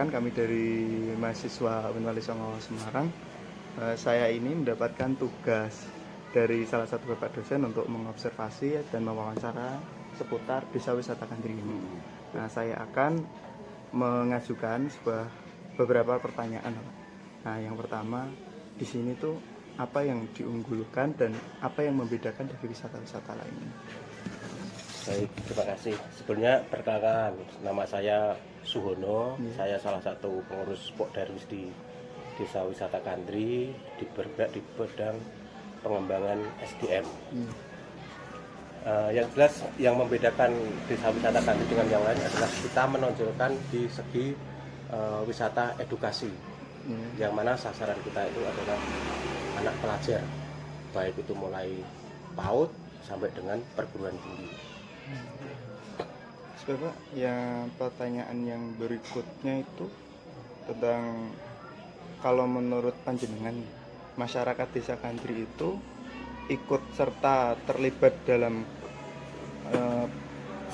perkenalkan, kami dari mahasiswa Unwali Songo Semarang. Saya ini mendapatkan tugas dari salah satu bapak dosen untuk mengobservasi dan mewawancara seputar desa wisata Kandri ini. Nah, saya akan mengajukan beberapa pertanyaan. Nah, yang pertama, di sini tuh apa yang diunggulkan dan apa yang membedakan dari wisata-wisata lainnya? Baik, terima kasih. Sebenarnya perkenalkan, nama saya Suhono. Saya salah satu pengurus Pokdarwis di Desa Wisata Kandri, bergerak di bidang pengembangan SDM. Yang jelas yang membedakan Desa Wisata Kandri dengan yang lain adalah kita menonjolkan di segi wisata edukasi, yang mana sasaran kita itu adalah anak pelajar, baik itu mulai PAUD sampai dengan perguruan tinggi. Bapak, yang pertanyaan yang berikutnya itu tentang kalau menurut panjenengan masyarakat desa Kandri itu ikut serta terlibat dalam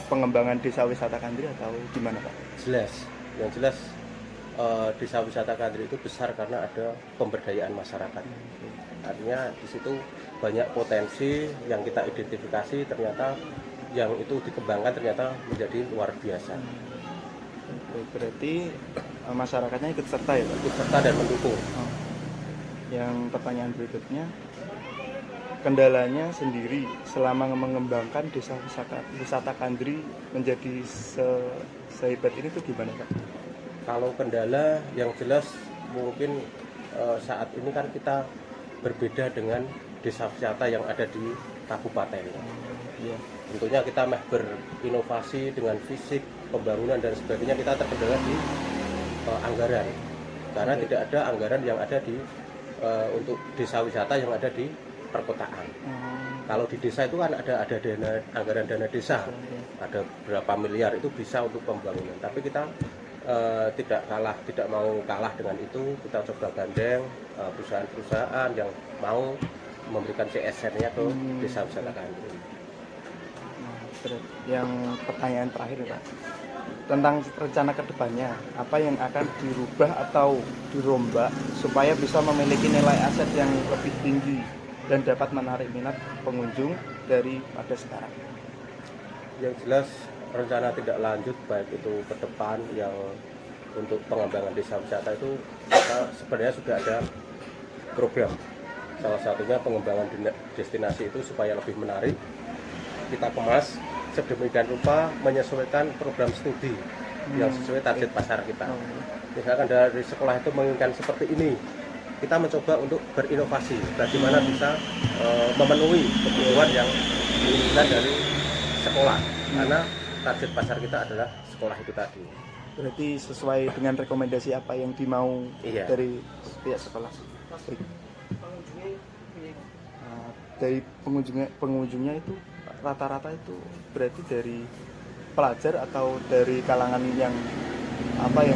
pengembangan desa wisata Kandri atau gimana Pak? Jelas, yang jelas desa wisata Kandri itu besar karena ada pemberdayaan masyarakat. Artinya di situ banyak potensi yang kita identifikasi, ternyata yang itu dikembangkan ternyata menjadi luar biasa. Berarti masyarakatnya ikut serta ya Pak? Ikut serta dan mendukung. Yang pertanyaan berikutnya, kendalanya sendiri selama mengembangkan desa wisata Kandri menjadi sehebat ini tuh gimana Pak? Kalau kendala yang jelas mungkin saat ini kan kita berbeda dengan desa wisata yang ada di kabupaten. Iya. Tentunya kita berinovasi dengan fisik, pembangunan dan sebagainya, kita terkendala di anggaran. Karena tidak ada anggaran yang ada di untuk desa wisata yang ada di perkotaan. Kalau di desa itu kan ada dana, anggaran dana desa, ada berapa miliar itu bisa untuk pembangunan. Tapi kita tidak mau kalah dengan itu. Kita coba gandeng perusahaan-perusahaan yang mau memberikan CSR-nya ke desa wisata Kandri. Yang pertanyaan terakhir Pak, tentang rencana kedepannya, apa yang akan dirubah atau dirombak supaya bisa memiliki nilai aset yang lebih tinggi dan dapat menarik minat pengunjung daripada sekarang? Yang jelas rencana tidak lanjut baik itu ke depan yang untuk pengembangan desa wisata itu kita sebenarnya sudah ada program. Salah satunya pengembangan destinasi itu supaya lebih menarik, kita kemas sedemikian rupa menyesuaikan program studi yang sesuai target pasar kita. Misalkan dari sekolah itu menginginkan seperti ini, kita mencoba untuk berinovasi bagaimana bisa memenuhi kebutuhan yang diinginkan dari sekolah, karena target pasar kita adalah sekolah itu tadi. Berarti sesuai dengan rekomendasi apa yang dimau dari pihak sekolah. Dari pengunjungnya itu rata-rata itu berarti dari pelajar atau dari kalangan yang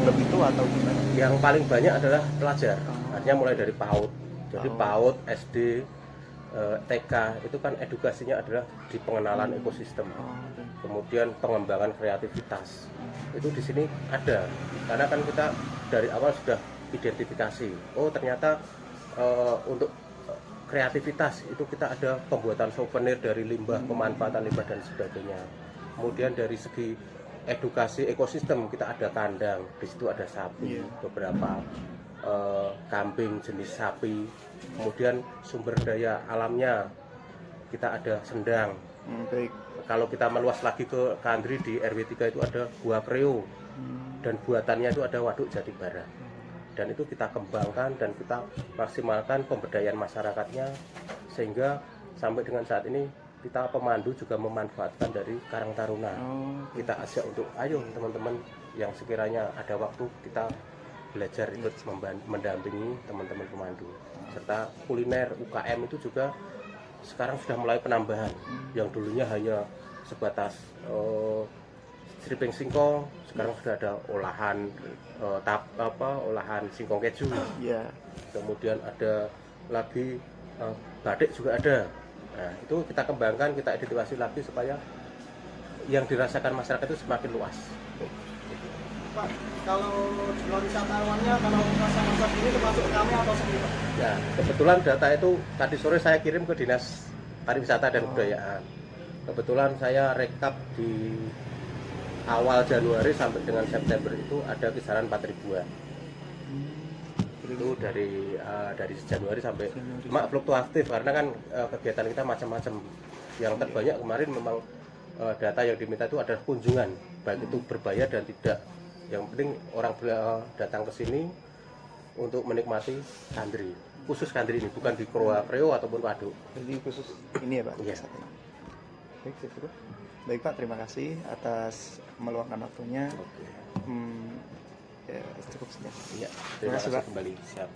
lebih tua atau gimana? Yang paling banyak adalah pelajar, artinya mulai dari PAUD. Jadi PAUD, SD, TK itu kan edukasinya adalah di pengenalan ekosistem, kemudian pengembangan kreativitas. Itu di sini ada, karena kan kita dari awal sudah identifikasi. Oh ternyata untuk kreativitas itu kita ada pembuatan souvenir dari limbah, pemanfaatan limbah dan sebagainya. Kemudian dari segi edukasi ekosistem kita ada kandang, di situ ada sapi, beberapa kambing jenis sapi. Kemudian sumber daya alamnya kita ada sendang. Kalau kita meluas lagi ke Kandri di RW 3 itu ada Gua Preo, dan buatannya itu ada Waduk Jati Barat. Dan itu kita kembangkan dan kita maksimalkan pemberdayaan masyarakatnya, sehingga sampai dengan saat ini kita pemandu juga memanfaatkan dari Karang Taruna. Kita ajak untuk ayo teman-teman yang sekiranya ada waktu kita belajar ikut mendampingi teman-teman pemandu. Serta kuliner UKM itu juga sekarang sudah mulai penambahan, yang dulunya hanya sebatas stripping singkong, sekarang sudah ada olahan olahan singkong keju. Kemudian ada lagi batik juga ada. Nah, itu kita kembangkan, kita edukasi lagi supaya yang dirasakan masyarakat itu semakin luas. Pak, kalau jumlah wisatawannya kalau masa-masa ini termasuk kami atau sendiri Pak? Ya, kebetulan data itu tadi sore saya kirim ke Dinas Pariwisata dan Kebudayaan. Kebetulan saya rekap di awal Januari sampai dengan September itu ada kisaran 4 ribuan. Itu dari Januari sampai mak fluktuatif karena kan kegiatan kita macam-macam. Yang terbanyak kemarin memang data yang diminta itu adalah kunjungan, baik itu berbayar dan tidak. Yang penting orang datang ke sini untuk menikmati Kandri, khusus Kandri ini, bukan di Kreo ataupun Waduk. Jadi khusus ini ya Pak? Iya. Baik, Bro. Baik Pak, terima kasih atas meluangkan waktunya. Oke. Ya, cukup sekian. Iya, Terima kasih, Pak. kembali. Siap.